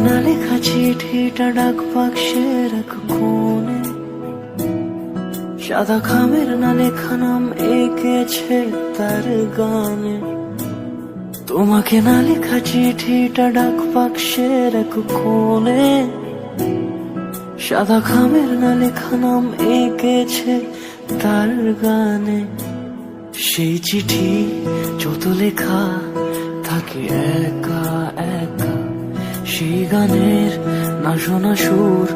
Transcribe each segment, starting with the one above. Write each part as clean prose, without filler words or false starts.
না লেখা চিঠিটা ডাক বাক্সের এক কোণে, সাদা খামের না লেখা নাম এঁকেছে তার গানে। তোমাকে না লেখা চিঠিটা ডাক বাক্সের এক কোণে, সাদা খামের না লেখা নাম এঁকেছে তার গানে। সেই চিঠি যত লেখা থাকে একা একা, সেই গানের না শোনা সুর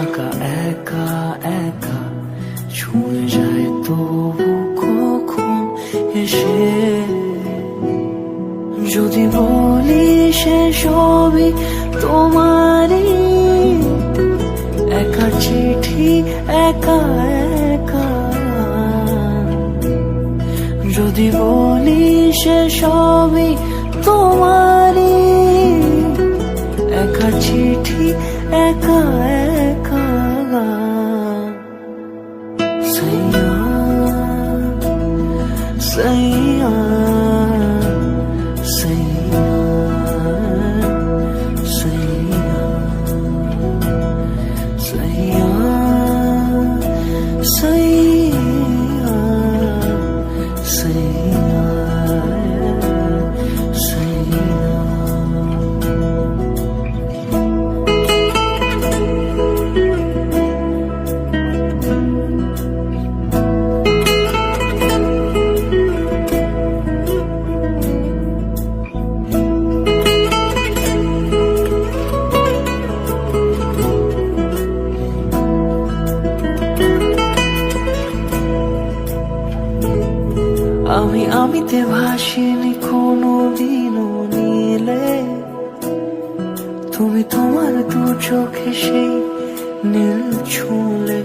আঁকা একা একা, ছুঁয়ে যায় তবু কখন এসে। যদি বলি সে সবই তোমারই, একা চিঠি একা একা। যদি বলি সে সবই তোমারই, একা চিঠি একা একা। সাইয়া সাইয়া সাইয়া সাইয়া সাইয়া সাইয়া সাইয়া সাইয়া। আমিতে ভাসিনি কোনোদিনও নীলে, তুমি তোমার দু চোখে সেই নীল ছুঁলে।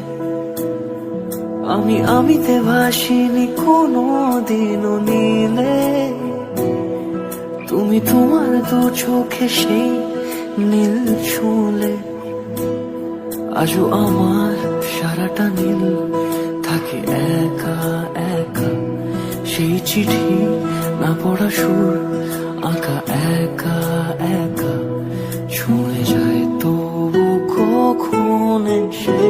আমিতে ভাসিনি কোনোদিনও নীলে, তুমি তোমার দু চোখে সেই নীল ছুঁলে। আজও আমার সারাটা নীল থাকে একা একা, সেই চিঠি না পড়া সুর আঁকা একা একা, ছুঁয়ে যায় তবু কখন এসে।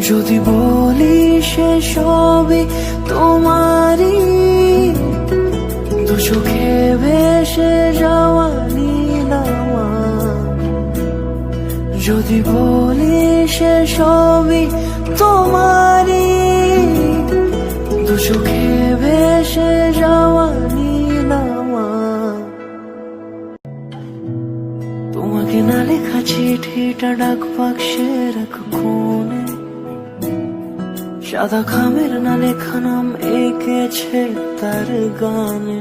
যদি বলি সে সবই তোমারই, দু চোখে ভেসে যাওয়া নীলামা। যদি বলি সে সবই তোমারই, দু চোখে ভেসে যাওয়া নীলামা। তোমাকে না লেখা চিঠিটা ডাক বাক্সের এক কোণে, সাদা খামের না লেখা নাম এঁকেছে তার গানে।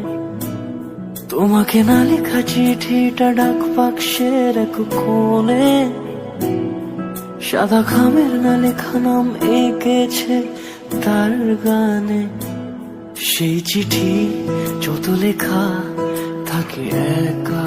তোমাকে না লেখা চিঠিটা ডাক বাক্সের এক কোণে, সাদা খামের না লেখা নাম এঁকেছে তার গানে। সেই চিঠি যত লেখা থাকে একা